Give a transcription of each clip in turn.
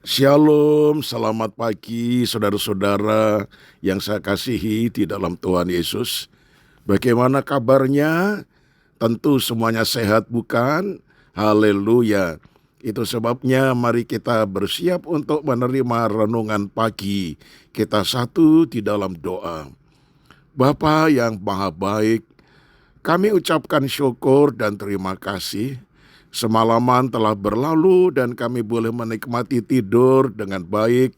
Shalom, selamat pagi saudara-saudara yang saya kasihi di dalam Tuhan Yesus. Bagaimana kabarnya? Tentu semuanya sehat bukan? Haleluya. Itu sebabnya mari kita bersiap untuk menerima renungan pagi. Kita satu di dalam doa. Bapa yang maha baik, kami ucapkan syukur dan terima kasih. Semalaman telah berlalu dan kami boleh menikmati tidur dengan baik.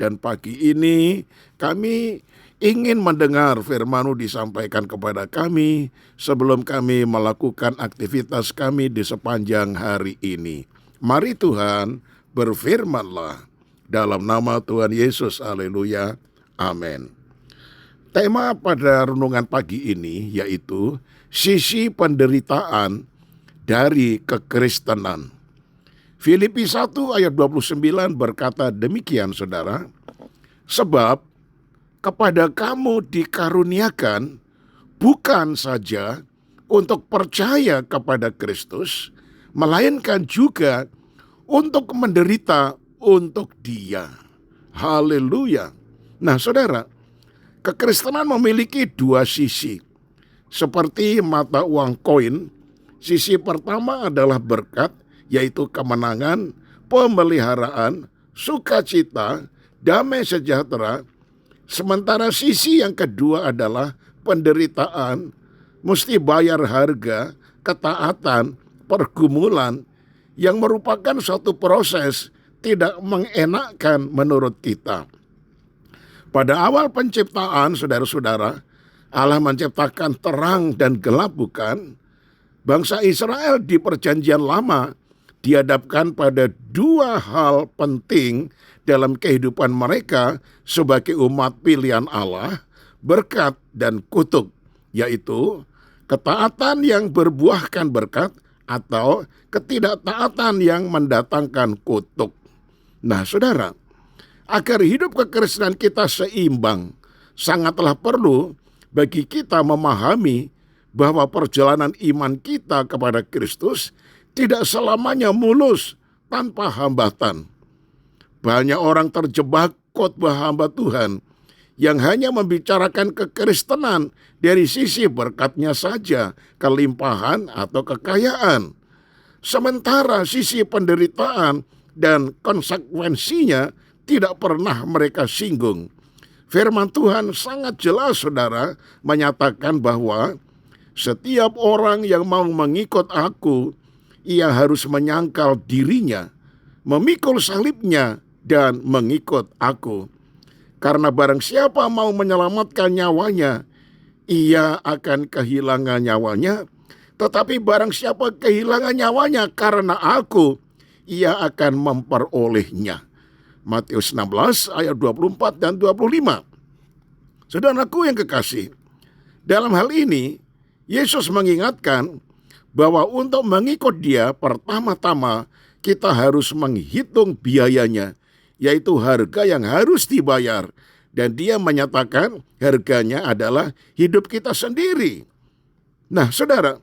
Dan pagi ini kami ingin mendengar firman-Mu disampaikan kepada kami sebelum kami melakukan aktivitas kami di sepanjang hari ini. Mari Tuhan, berfirman-Lah dalam nama Tuhan Yesus. Haleluya. Amin. Tema pada renungan pagi ini yaitu sisi penderitaan dari kekristenan. Filipi 1 ayat 29 berkata demikian saudara, sebab kepada kamu dikaruniakan bukan saja untuk percaya kepada Kristus, melainkan juga untuk menderita untuk Dia. Haleluya. Nah saudara, kekristenan memiliki dua sisi. Seperti mata uang koin, sisi pertama adalah berkat, yaitu kemenangan, pemeliharaan, sukacita, damai sejahtera. Sementara sisi yang kedua adalah penderitaan, mesti bayar harga, ketaatan, pergumulan, yang merupakan suatu proses tidak mengenakkan menurut kita. Pada awal penciptaan, saudara-saudara, Allah menciptakan terang dan gelap bukan? Bangsa Israel di perjanjian lama dihadapkan pada dua hal penting dalam kehidupan mereka sebagai umat pilihan Allah, berkat dan kutuk, yaitu ketaatan yang berbuahkan berkat atau ketidaktaatan yang mendatangkan kutuk. Nah saudara, agar hidup kekristenan kita seimbang, sangatlah perlu bagi kita memahami bahwa perjalanan iman kita kepada Kristus tidak selamanya mulus tanpa hambatan. Banyak orang terjebak khotbah hamba Tuhan yang hanya membicarakan kekristenan dari sisi berkatnya saja, kelimpahan atau kekayaan. Sementara sisi penderitaan dan konsekuensinya tidak pernah mereka singgung. Firman Tuhan sangat jelas saudara menyatakan bahwa setiap orang yang mau mengikut aku, ia harus menyangkal dirinya, memikul salibnya, dan mengikut aku. Karena barang siapa mau menyelamatkan nyawanya, ia akan kehilangan nyawanya. Tetapi barang siapa kehilangan nyawanya karena aku, ia akan memperolehnya. Matius 16 ayat 24 dan 25. Saudaraku yang kekasih, dalam hal ini Yesus mengingatkan bahwa untuk mengikut Dia pertama-tama kita harus menghitung biayanya, yaitu harga yang harus dibayar. Dan Dia menyatakan harganya adalah hidup kita sendiri. Nah saudara,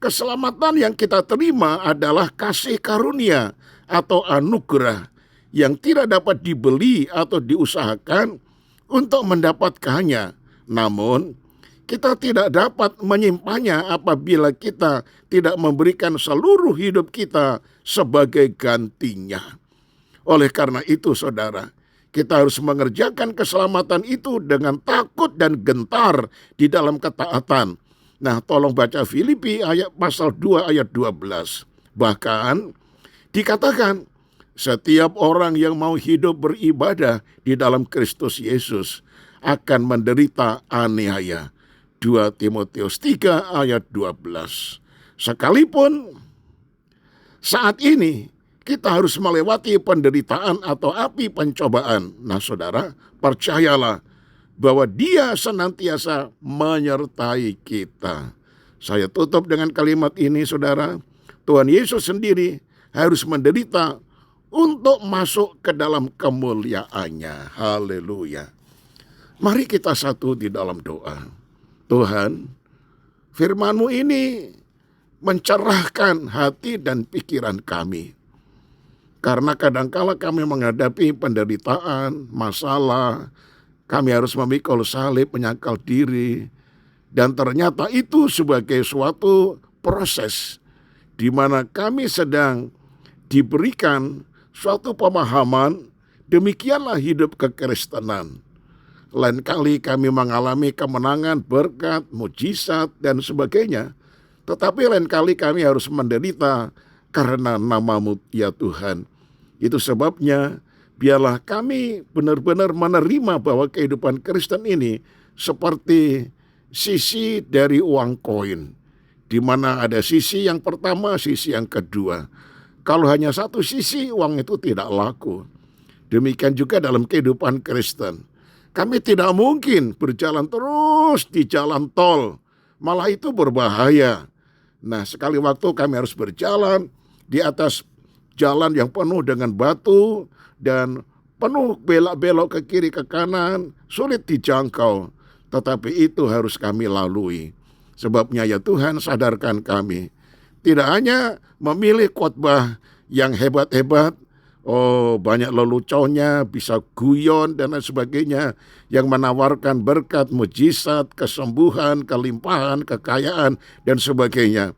keselamatan yang kita terima adalah kasih karunia atau anugerah yang tidak dapat dibeli atau diusahakan untuk mendapatkannya. Namun kita tidak dapat menyimpannya apabila kita tidak memberikan seluruh hidup kita sebagai gantinya. Oleh karena itu saudara, kita harus mengerjakan keselamatan itu dengan takut dan gentar di dalam ketaatan. Nah, tolong baca Filipi ayat pasal 2 ayat 12. Bahkan dikatakan, setiap orang yang mau hidup beribadah di dalam Kristus Yesus akan menderita aniaya. 2 Timotius 3 ayat 12. Sekalipun saat ini kita harus melewati penderitaan atau api pencobaan. Nah saudara, percayalah bahwa Dia senantiasa menyertai kita. Saya tutup dengan kalimat ini saudara. Tuhan Yesus sendiri harus menderita untuk masuk ke dalam kemuliaannya. Haleluya. Mari kita satu di dalam doa. Tuhan, firman-Mu ini mencerahkan hati dan pikiran kami. Karena kadangkala kami menghadapi penderitaan, masalah, kami harus memikul salib, menyangkal diri, dan ternyata itu sebagai suatu proses di mana kami sedang diberikan suatu pemahaman, demikianlah hidup kekristenan. Lain kali kami mengalami kemenangan, berkat, mujizat, dan sebagainya. Tetapi lain kali kami harus menderita karena nama-Mu ya Tuhan. Itu sebabnya biarlah kami benar-benar menerima bahwa kehidupan Kristen ini seperti sisi dari uang koin, di mana ada sisi yang pertama, sisi yang kedua. Kalau hanya satu sisi, uang itu tidak laku. Demikian juga dalam kehidupan Kristen. Kami tidak mungkin berjalan terus di jalan tol, malah itu berbahaya. Nah, sekali waktu kami harus berjalan di atas jalan yang penuh dengan batu dan penuh belok-belok ke kiri ke kanan, sulit dijangkau. Tetapi itu harus kami lalui. Sebabnya ya Tuhan, sadarkan kami. Tidak hanya memilih khotbah yang hebat-hebat, banyak leluconnya, bisa guyon dan lain sebagainya, yang menawarkan berkat, mujizat, kesembuhan, kelimpahan, kekayaan, dan sebagainya.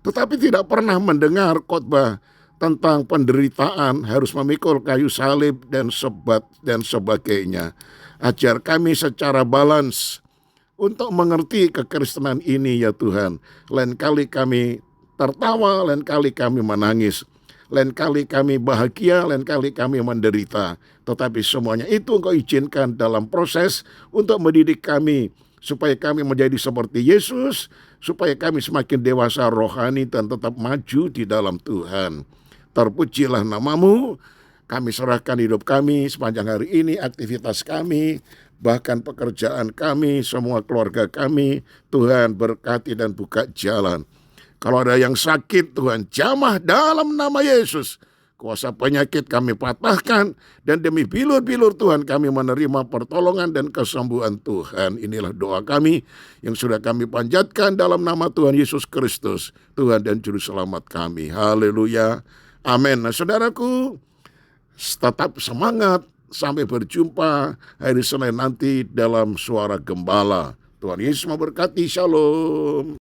Tetapi tidak pernah mendengar khotbah tentang penderitaan, harus memikul kayu salib dan sebat dan sebagainya. Ajar kami secara balance untuk mengerti kekristenan ini ya Tuhan. Lain kali kami tertawa, lain kali kami menangis, lain kali kami bahagia, lain kali kami menderita. Tetapi semuanya itu Engkau izinkan dalam proses untuk mendidik kami, supaya kami menjadi seperti Yesus, supaya kami semakin dewasa rohani dan tetap maju di dalam Tuhan. Terpujilah nama-Mu, kami serahkan hidup kami sepanjang hari ini, aktivitas kami, bahkan pekerjaan kami, semua keluarga kami. Tuhan berkati dan buka jalan. Kalau ada yang sakit, Tuhan jamah dalam nama Yesus. Kuasa penyakit kami patahkan, dan demi bilur-bilur Tuhan kami menerima pertolongan dan kesembuhan Tuhan. Inilah doa kami yang sudah kami panjatkan dalam nama Tuhan Yesus Kristus, Tuhan dan Juru Selamat kami. Haleluya. Amin. Nah, saudaraku, tetap semangat. Sampai berjumpa hari Senin nanti dalam Suara Gembala. Tuhan Yesus memberkati. Shalom.